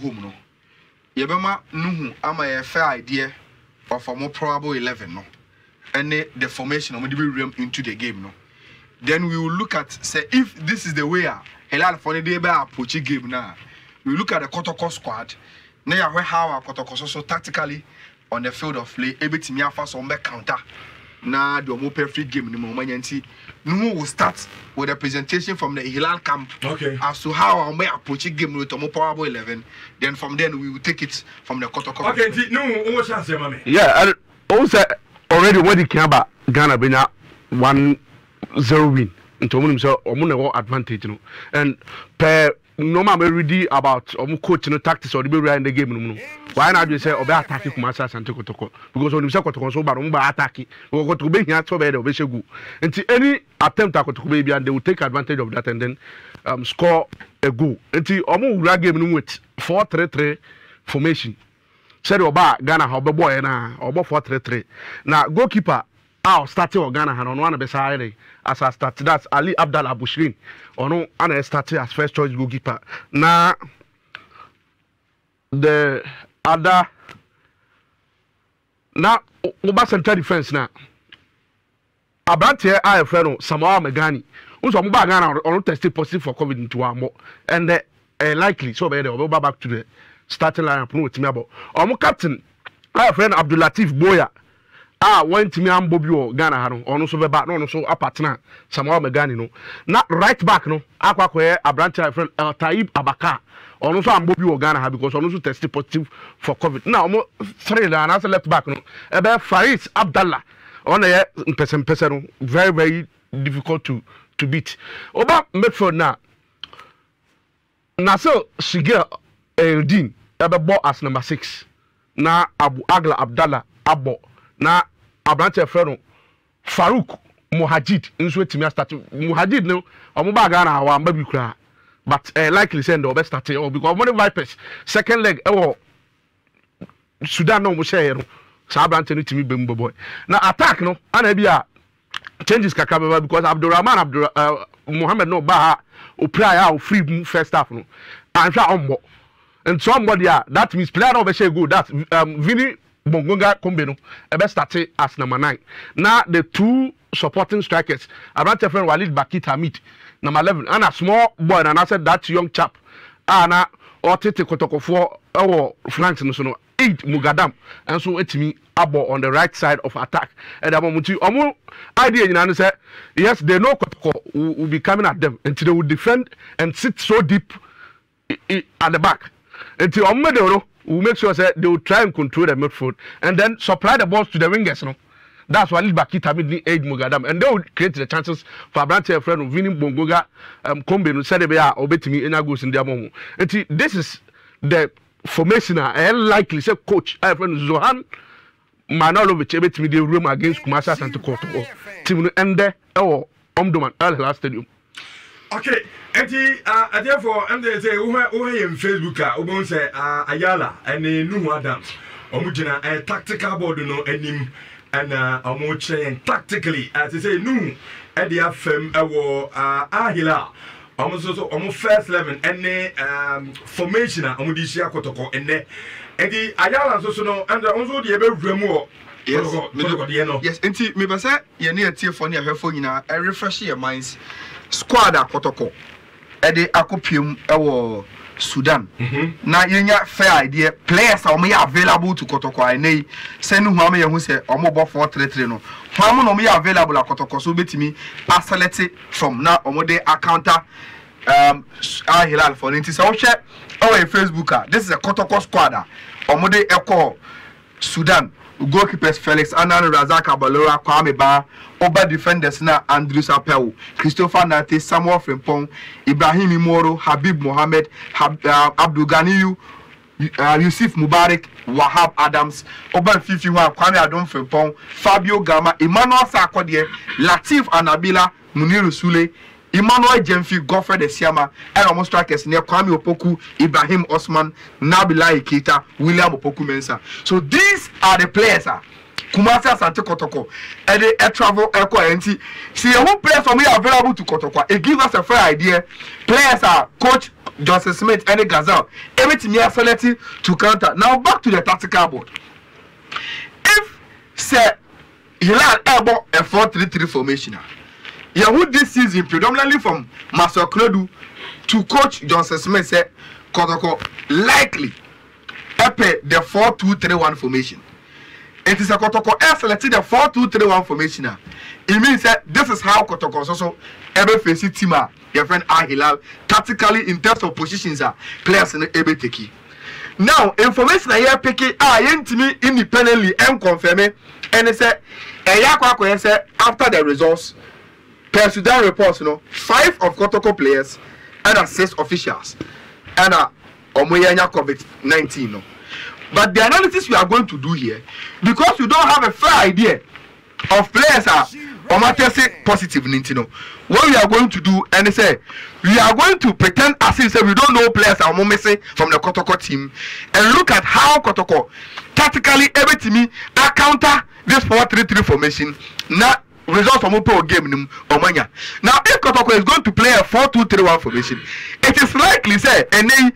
home no yebema nuhu ama ye fair idea of a more probable 11 no and the formation of the into the game no then we will look at say if this is the way Hilal for the day approach game now we look at the Kotoko squad now how our Kotoko so tactically on the field of play everything afa some counter na the more perfect game in the moment no will start with a presentation from the Hilal camp as to how our approach game with a more probable 11 then from then we will take it from the Kotoko yeah also already when it came about Ghana been 1-0 win into himself or advantage no and per normal ready about coach no tactics or the way in the game no why not just say obe attack Kumasi Asante Kotoko because when you say Kotoko so bad attack we go to be here so bad we go until any attempt at Kotoko be and they will take advantage of that and then score a goal until omo game no with 4-3-3 formation said oba Ghana how be boy na oba 4-3-3 na goalkeeper out starting Ghana han on one be side as I start that's Ali Abdallah Bushrin ono ana started as first choice goalkeeper na the other na oba center defense na Abrantie I friend Samoa Megani unso mo ba Ghana on tested positive for COVID into amo and likely so be they back to the starting lineup no timi abo omo captain I friend Abdul Latif Boya went to me and Bobby Ghana Hano, or no so back, no so a partner, Samoa Megani, no. Not right back, no. Aqua, a branch friend, Taib Abaka, or no so I'm Bobby Ghana because also tested positive for COVID. Now, 3 and as a left back, no. About Faris Abdallah, on a person, very, very difficult to beat. Oba Medford now. Naso Shiger Eldin, about as number 6. Na Abu Agla Abdallah Abo. Na Abranche Freno Farouk Muhajid nso etimi start Muhajid no omo Ghana wa mbabi kura but likely send the best start because money Vipers second leg Sudan no mo share no sa Abranche no timi bembo boy na attack no ana bia changes kakaba because Abdurrahman Mohammed no ba opra ya free first half no anhwa ombo and somebody that means player no be share go that Vini Bongonga Kombeno, best started as number 9. Now the 2 supporting strikers, Abranche friend Walid Bakit Hamid, number 11, and a small boy, and I said that young chap, Anna or Tete Kotoko for our flanks and so 8 Mugadam, and so it's me Abo on the right side of attack. And I'm going to idea in said, yes, they know Kotoko will be coming at them until they will defend and sit so deep at the back. Until Omedoro will make sure that they will try and control the midfield and then supply the balls to the wingers. No? That's why Bakita made aid Mugadam and they will create the chances for Abranche friend of winning Bongoga Kombe said they are obeying in Agus in their moment. And this is the formation and likely say coach friend Zohan Manolovic able to the room against Kumasi Asante Kotoko. Team and there Omdurman Al Hilal Stadium. Okay, and therefore, I'm there say, who in Facebook, who say, Ayala, and Nuhu Adams, Omujina, a tactical board, no, and him, and Omuche, tactically, as they say, no, at the FM, Ahila, almost first 11, and formation, Omudishia Kotoko, and the Ayala, so no, and also the Ebe Remo. Yes, and me say, you need a tear for near her phone, I refresh your minds. Squad Kotoko Ede Akopium Sudan. Na yenya fair idea players are available to Kotoko I send Huame who say Omobo 4-3-3 no. Huamo no available at Kotoko so betimi select from now Omode counter Al Hilal for instance. So share our Facebook. This is a Kotoko squad. Omode Eko Sudan. Goalkeepers Felix Anan Razak Abalora Kwame Ba Oba defenders na Andrew Sapel Christopher Nate Samuel Frimpong Ibrahim Imoro Habib Mohammed Abdul Ganiyu Yusuf Mubarak Wahab Adams Oba Fifi Kwame Adom Frimpong Fabio Gama Emmanuel Sarkodie Latif Anabila Muniru Sule Emmanuel Jemfi Godfrey Siama and almost strikers near Kwame Opoku, Ibrahim Osman, Nabila Keita, William Opoku Mensa. So these are the players. Kumasi Asante Kotoko. And they travel Echo NT. See who players for me available to Kotoko. It gives us a fair idea. Players are coach Johnson Smith and Gazal. Everything you are selecting to counter. Now back to the tactical board. If say Hilal elbow a 4-3-3 formation. Yahoo this season predominantly from Marcel Klodu to coach Johnson Smith said Kotoko likely epe the 4-2-3-1 formation. It is a Kotoko selected the 4-2-3-1 formation. It means that this is how Kotoko also ever face team your friend Hilal tactically in terms of positions players in the able take. Now information I pick it independently and confirm it and it said after the results per Sudan reports 5 of Kotoko players and 6 officials and Omoyanya COVID-19 but the analysis we are going to do here because you don't have a fair idea of players positive what we are going to do and say we are going to pretend as if we don't know players are missing from the Kotoko team and look at how Kotoko tactically every team counter this 4-3-3 formation now results from a game Omanya. Now if Kotoko is going to play a 4-2-3-1 formation it is likely say and then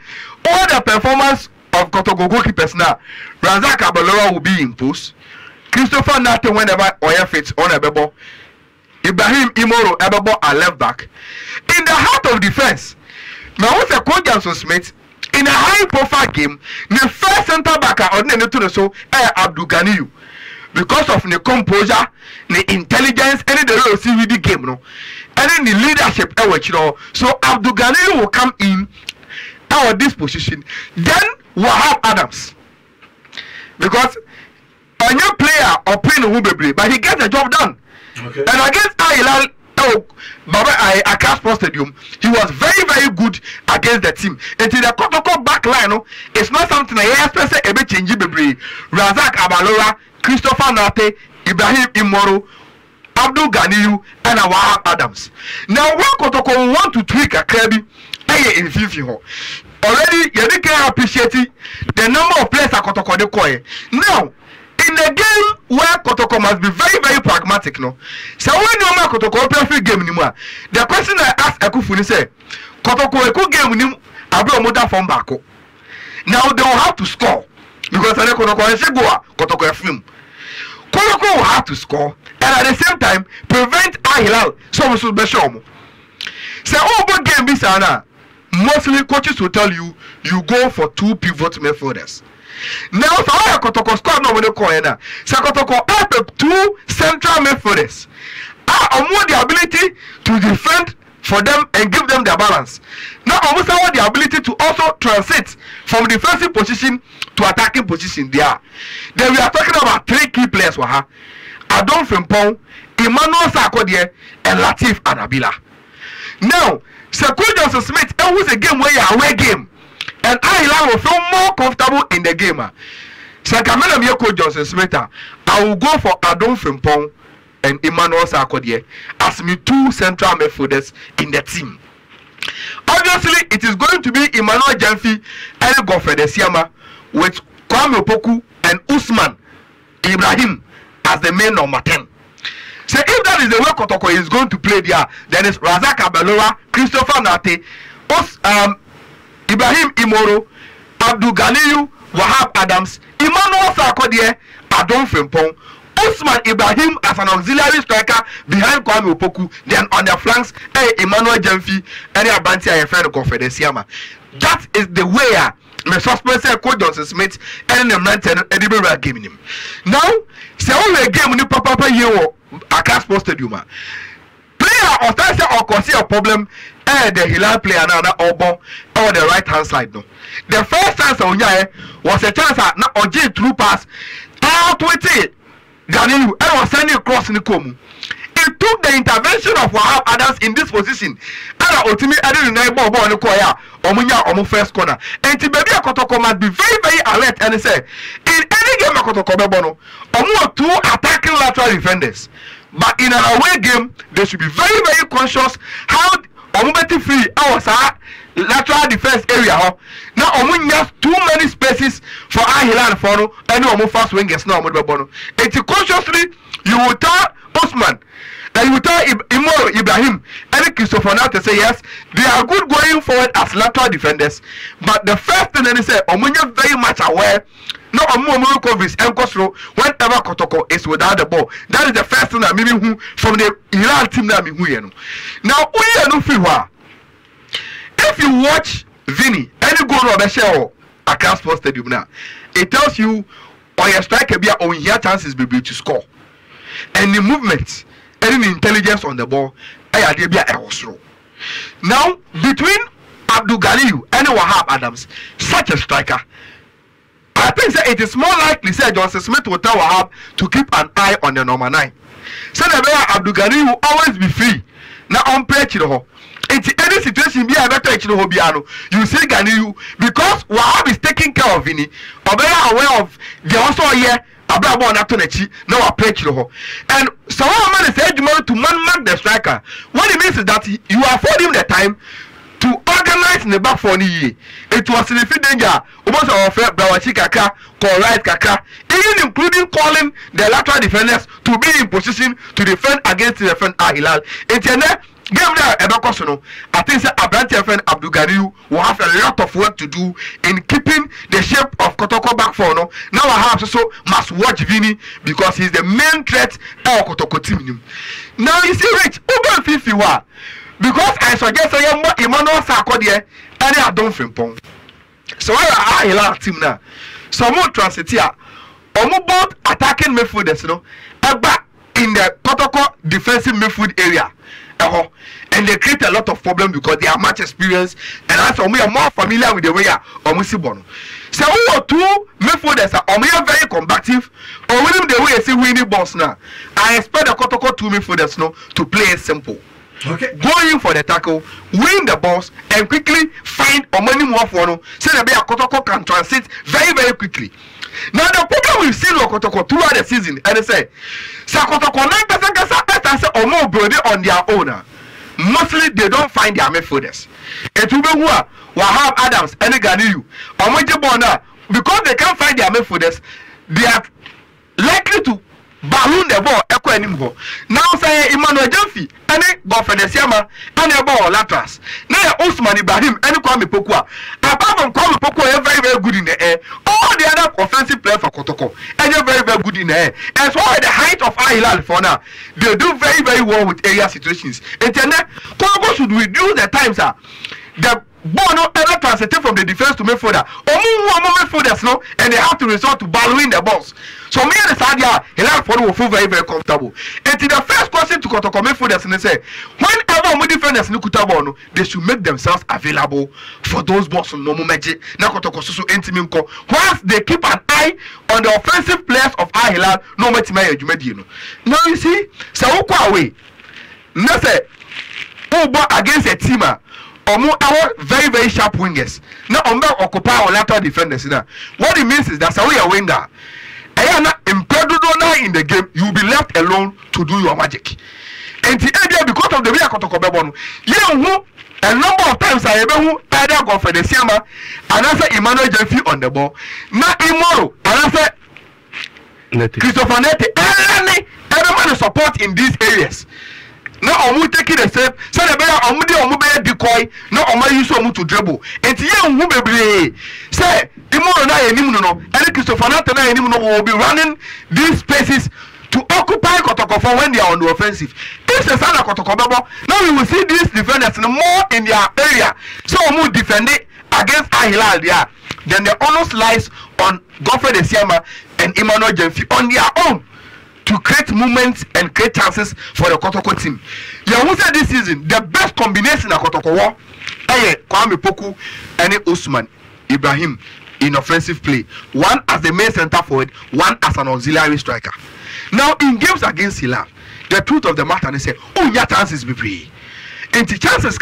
all the performance of Kotoko goalkeepers now Razak Abalola will be imposed. Christopher Nate whenever Oya fits on a bebo. Ibrahim Imoro Ebebo a left back. In the heart of defense, now with a coach Johnson Smith in a high profile game, the first center back ordinary to the so Abdul Ganiyu. Because of the composure, the intelligence, and the real CVD game, no, and then the leadership, so Abdul Ganiyu will come in our this position. Then Wahab Adams. Because a new player or playing Hubebri, but he gets the job done. Okay. And against Hilal Accra Sports Stadium, he was very, very good against the team. Until the Kotoko back line, it's not something I expect a bit change. Razak Abalola, Christopher Nate, Ibrahim Imoro, Abdul Ganiyu, and Wahab Adams. Now, when Kotoko want to tweak a Kirby, in FIFA, already you can appreciate the number of players at Kotoko de Koye. Now, in the game where Kotoko must be very, very pragmatic, no. So when you make Kotoko play game anymore, the question I ask Ekufuni say, Kotoko Eku game nim abro moda from bako. Now they will have to score because I Kotoko say go Kotoko film. Kotoko will have to score and at the same time prevent Hilal so special. So over game this mostly coaches will tell you go for 2 pivot midfielders. Now, so I Kotoko squad no one call na. So Kotoko have 2 central midfielders. More the ability to defend for them and give them their balance. Now, almost have the ability to also transit from defensive position to attacking position there. Then we are talking about 3 key players. Adon Frimpong, Emmanuel Sarkodie, and Latif Anabila. Now, Coach Johnson Smith, it was a game where you are away game. And Hilal will feel more comfortable in the game. So I'm Coach Johnson Smith. I will go for Adon Frimpong and Emmanuel Sarkodie as me 2 central midfielders in the team. Obviously, it is going to be Emmanuel Jamfi and Godfrey Siama with Kwame Opoku and Usman Ibrahim as the main number 10. So if that is the way Kotoko is going to play there, then it's Razak Abalola, Christopher Nate, Ibrahim Imoro, Abdul Ganiyu, Wahab Adams, Emmanuel Sarkodie, Adon Frimpong, Usman Ibrahim as an auxiliary striker behind Kwame Opoku, then on the flanks, Emmanuel Jamfi, and Abanti and friend Godfrey Siama. That is the way my suspense Coach Johnson Smith and the man Edinburgh game him. Now, say only a game when you papa here Accra Sports Stadium. Player or say or cause a problem the Hilal player now Obo or the right hand side no. The first chance on was a chance at na Oji through pass out with it. Ganiyu and was sending across in the Komu. It took the intervention of Wahab Adams in this position. And ultimately, I didn't know about the Koya or my first corner. And to baby Kotoko must be very, very alert and say, in any game of Kotoko Bono, or 2 attacking lateral defenders. But in an away game, they should be very, very conscious how Omubeti free our lateral defense area. Now Omu has too many spaces for Hilal follow and Omu fast wingers now Omu Bono. And consciously you will tell Osman And you tell Imoro, Ibrahim, and Christopher now to say yes, they are good going forward as lateral defenders. But the first thing they say, Omunya very much aware. No, Omurukovic and Kosro, whenever Kotoko is without the ball. That is the first thing that maybe from the Iran team that now, if you watch Vinny, any goal of a show across Sports Stadium now, it tells you or your striker be on your chances be to score. And the movement, any intelligence on the ball, now between Abdul Ghaliu and Wahab Adams, such a striker, I think that it is more likely that Johnson Smith will tell Wahab to keep an eye on the number 9. So the Abdul Ghaliu will always be free. Now on play in any situation be a better you see Ghaliu because Wahab is taking care of Vinny, or better aware of the also here. Abrabo na to nechi na wa play chiro and someone man is said to man the striker. What it means is that you afford him the time to organize in the back for any year. It was in the danger almost our fair Brawachi Kaka, call right Kaka, even including calling the lateral defenders to be in position to defend against the defend Al Hilal. It's game there Ebakosono. I think that Abrante friend Abdul Ghaliu will have a lot of work to do in keeping the shape of Kotoko back for now. Now I have also must watch Vinny because he's the main threat of Kotoko team. Now you see Rich, Uber 51 because I suggest I am more Emmanuel Sarkodie and I don't frimpong. So I Hilal team now. So more transitia or more both attacking midfielders, you know, back in the Kotoko defensive midfield area. And they create a lot of problems because they are much experienced and also we are more familiar with the way almost born. So we are two midfielders are very combative or winning the way you see winning balls now. I expect the Kotoko two midfielders now to play it simple. Okay. Going for the tackle, win the balls, and quickly find or many more for no. So that Kotoko can transit very, very quickly. Now the problem we've seen with Kotoko throughout the season, and they say, Kotoko 9% or more building on their own. Mostly they don't find their midfielders. And to be who Wahab Adams and Ghaliu, because they can't find their midfielders, they are likely to balloon the ball anymore. Now say Emmanuel Jemfi, any Godfrey Siama, any ball laterals. Now Usman Ibrahim, any Kwame Pokua. Apart from Kwame Pokua, very, very good in the air. All the other offensive players for Kotoko, and they're very, very good in the air. As well as the height of Al Hilal for now, they do very, very well with area situations. And then Kotoko should reduce the times. The ball no ever transited from the defense to midfielder. Midfielders no, and they have to resort to ballowing the balls. So me and the Sadia, Hilal will feel very, very comfortable. And to the first question to Kotoko midfielders, and they say, whenever we defenders no kutabano, they should make themselves available for those balls on normal magic. Now Kotoko so intimate. Once they keep an eye on the offensive players of Al Hilal, no matter you. Now you see, so away. Now say, against a teamer. Our very, very sharp wingers. Now, occupy our lateral defenders. What it means is that we are winger. In the game, you will be left alone to do your magic. And the idea because of the way I got a number of times I either go for the Siama and I say Emmanuel Jemfi on the ball. Now, tomorrow, and I say Christopher Nete, everyone support in these areas. Now I'm taking the step. So the better I'm going to decoy. Now I'm use to dribble. And young woman say tomorrow night and Christopher Nathan will be running these spaces to occupy Kotoko when they are on the offensive. This is another Kotoko. Now we will see these defenders more in their area. So I'm defend it against Al Hilal there. Then the honors lies on Godfrey Siama and Emmanuel Jemfi on their own to create movements and create chances for the Kotoko team. You who said this season the best combination of Kotoko war, Kwame Poku and Usman Ibrahim in offensive play. One as the main center forward, one as an auxiliary striker. Now in games against Hilal, the truth of the matter they say, oh your chances be free. And the chances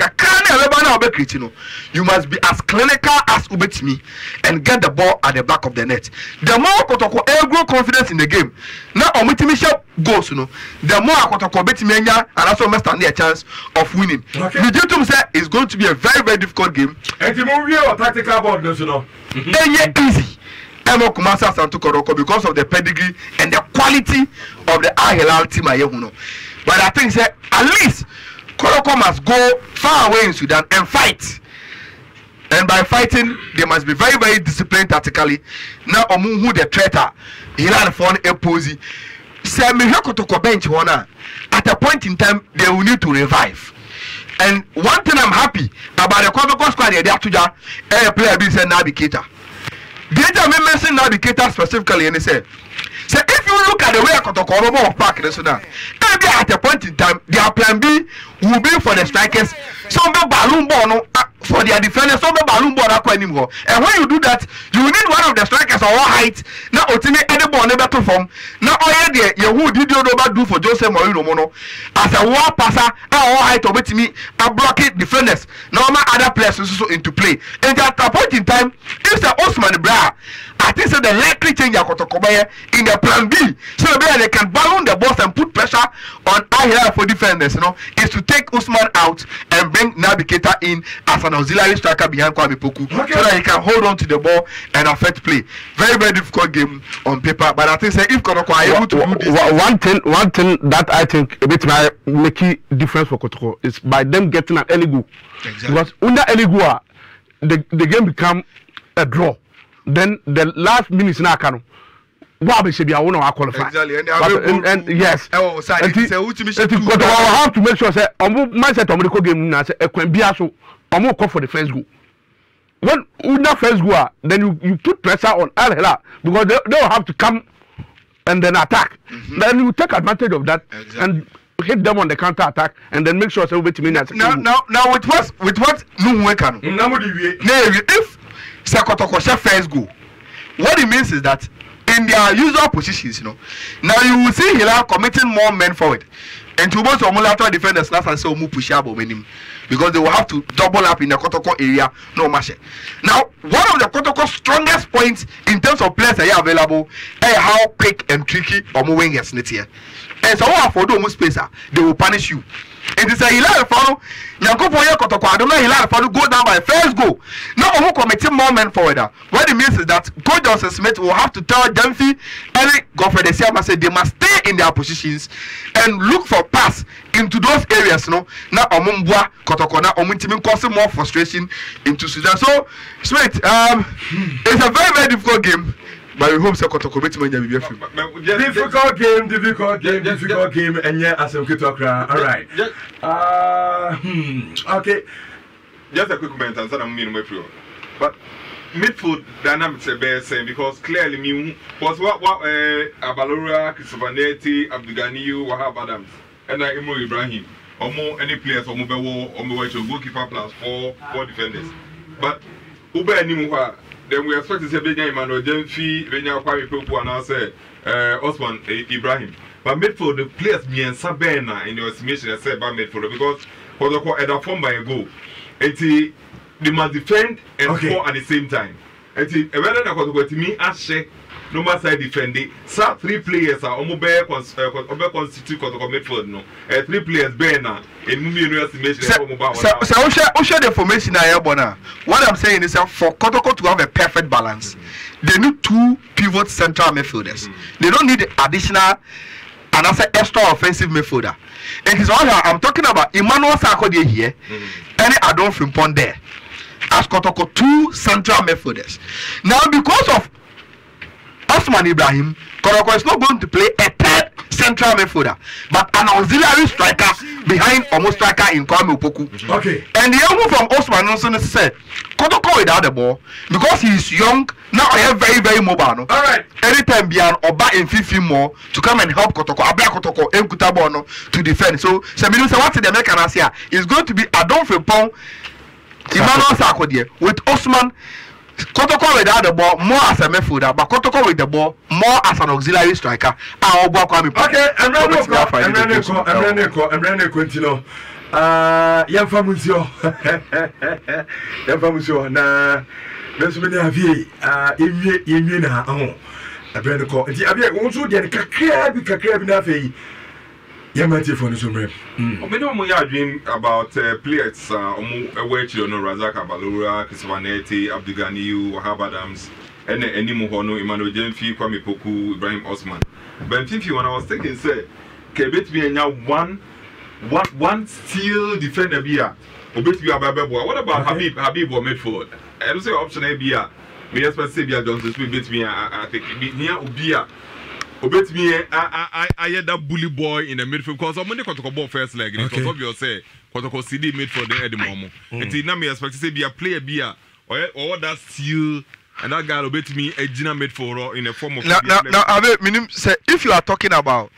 you must be as clinical as Ubetimi and get the ball at the back of the net. The more Kotoko grow confidence in the game, now Ubetimi goes, the more Kotoko Ubetimi and also must stand a chance of winning. Legitimate say it's going to be a very, very difficult game. And the movie or tactical board, no, easy. Emo Kumasa Santo Koroko because of the pedigree and the quality of the Al Hilal team. But I think say at least Kotoko must go far away in Sudan and fight. And by fighting, they must be very, very disciplined tactically. Now, who the traitor, Hilal Fon Eposi, say me Kotoko bench one. At a point in time, they will need to revive. And one thing I'm happy about the Kotoko squad, they have to player be said Navigator. Data me mention Navigator specifically, and they say if you look at the way Kotoko of Park Sudan, maybe at a point in time, their plan B will be for the strikers. Some balloon ball for their defenders, some balloon ball anymore. And when you do that, you need one of the strikers or height. Now, ultimately, any ball never to form. Now, all the who did you do for Jose Mourinho Mono as a war passer, all height of it me, a blockade defenders. Now, my other players also into play. And at a point in time, if the Osman Bra, I think so the likely change Kotoko in the plan B, so they can balloon the boss and put pressure on Ahila for defenders, is to take Usman out and bring Navigator in as an auxiliary striker behind Kwame Poku, so that he can hold on to the ball and affect play. Very, very difficult game on paper, but I think if Kotoko are able to do this, one thing that I think a bit make a difference for Kotoko is by them getting an early goal. Exactly. Because under early goal, the game become a draw. Then the last minutes now can should be qualify. Exactly, and yes, but I have to make sure say mindset of game now say so call for the first goal. When una first goal, then you put pressure on Al Hilal because they will have to come and then attack. Then you take advantage of that and hit them on the counter attack and then make sure so wait minutes. Now with what no can. If Sekotoko first goal, what it means is that in their usual positions, now you will see Hilal committing more men forward. And to most of the defenders last and say push up because they will have to double up in the Kotoko area. No matter. Now, one of the Kotoko's strongest points in terms of players that are available is how quick and tricky wing is here. And so for those space, they will punish you. It is a Hilal follow. I don't know Hilal follow go down by first goal. Now who committing more men forward. What it means is that Coach Johnson Smith will have to tell Dempsey, Eric Godfrey the Siama say they must stay in their positions and look for pass into those areas. Now Omumbwa Kotoko now Omuntimin causing more frustration into Sudan. So Smith, it's a very, very difficult game. But we hope Kotoko difficult game, and yeah, as a good all right. Okay. Just a quick comment and then I'm in my pro. But midfield dynamics are better saying because clearly me was what Abalora, Christopher Abdugani, Wahab Adams, and Imro Ibrahim, or more any players or mobile or mobile goalkeeper plus four defenders. But Uber anymore. Then we expect to say Benjamin or Jemfi, Benjamin Kwame Poku, and I say Osman Ibrahim. But midfield, the players me and Sabena in your estimation, I said by midfield because Kotoko had a form by a goal. They must defend and score at the same time. And rather than Kotoko to me, Ashe, no matter defending, so 3 players are almost constitute Kotoko midfield. No, 3 players Bena in Mumi estimation. So the formation I have what I'm saying is that for Kotoko to have a perfect balance, they need 2 pivot central midfielders. They don't need additional another extra offensive midfielder. And it's all I'm talking about Emmanuel Sarkodie here, and Adon Frimpong there. As Kotoko 2 central midfielders. Now because of Osman Ibrahim, Kotoko is not going to play a 3rd central midfielder, but an auxiliary striker behind almost striker in Kwame Opoku. Okay. And the young move from Osman Nonson said, Kotoko without the ball, because he is young, now I am very, very mobile. No? All right. Anytime beyond or back in 15 more to come and help Kotoko, Abia Kotoko, Nkutabono to defend. So, Saminu say what the American Asia is going to be Adon Frimpong, Emmanuel Sarkodie with Osman. Kotoko without the ball more as a midfielder, but Kotoko with the ball more as an auxiliary striker. Okay, I'm ready to continue. Yamfamusio, na Mesumene Avie, Imina, I'm ready to call. Abia, also, the Kakrabi Nafi. Yamati for the summer. We don't dream about players away to Razak Abalora, Kiswanetti, Abdugani, Wahab Adams, and any Mohono, Emmanuel Jemfi, Kwame Poku, Ibrahim Osman. But if you when I was thinking, say, kebet me anya one steel defender bia obet bia babebo. What about Habib or midfield? I don't say option A bia. Me expect say bia Johnson Smith bet me I think near obia. Obet me I had that bully boy in the midfield because I'm only going to ball first leg. It was obvious say Kotoko CD midfield there at the moment. And now me expect to say be a player bia or that steel. And that guy will bet me a Gina midfielder in a form of. Now, I mean, say if you are talking about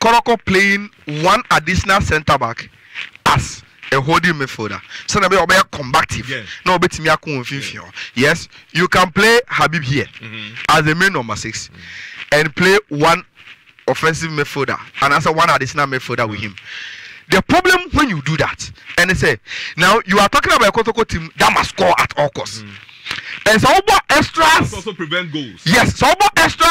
Koroko playing one additional centre back as a holding midfielder, so now be a combative. No, bet me a confusion. Yes, you can play Habib here as the main number 6 and play one offensive midfielder and as a one additional midfielder with him. The problem when you do that, and they say now you are talking about a Kotoko team that must score at all costs. And so about extras also prevent goals. Yes, so about extra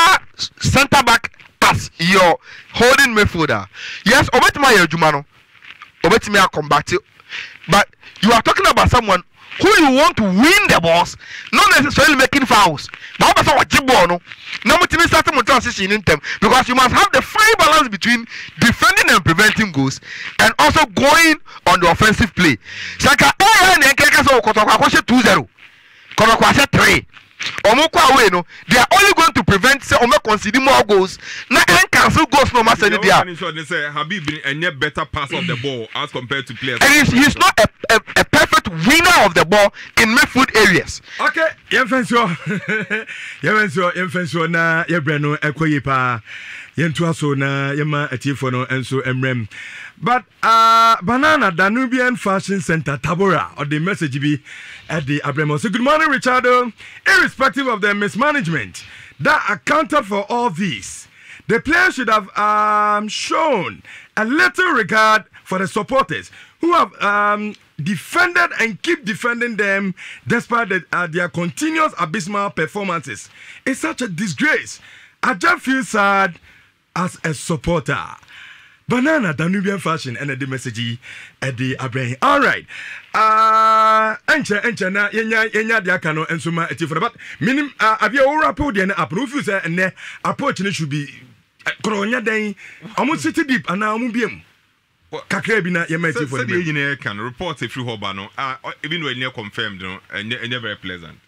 centre back as your holding midfielder. Yes, Obetima Jumano, Obetima combative. But you are talking about someone who you want to win the balls, not necessarily making fouls. But also what Jibono, no motivation starting with transition in them because you must have the fine balance between defending and preventing goals and also going on the offensive play. Saka and 2-0. Konokwase 3. Omoko away no. They are only going to prevent say Omo concede more goals. Na and cancel goals no matter any dia. They say Habib a better pass of the ball as compared to players. And he's not a perfect winner of the ball in midfield areas. Okay, yemfenso na yebreno ekoyipa. Yentua so na yema atifo no enso emrem. But Banana Danubian Fashion Center Tabora or the message be at the Abremo. So good morning, Richardo. Irrespective of their mismanagement that accounted for all this, the players should have shown a little regard for the supporters who have defended and keep defending them despite their continuous abysmal performances. It's such a disgrace. I just feel sad as a supporter. Banana Danubian Fashion and the message at the Abraham. All right. Encha na yenya dia kano ensuma etifo but minim avia ora podi na approve say and approach ne should be kronya den omo city deep and omo biem kakra bi na yema etifo the engineer can report if you hoba no even when you confirmed no and very pleasant.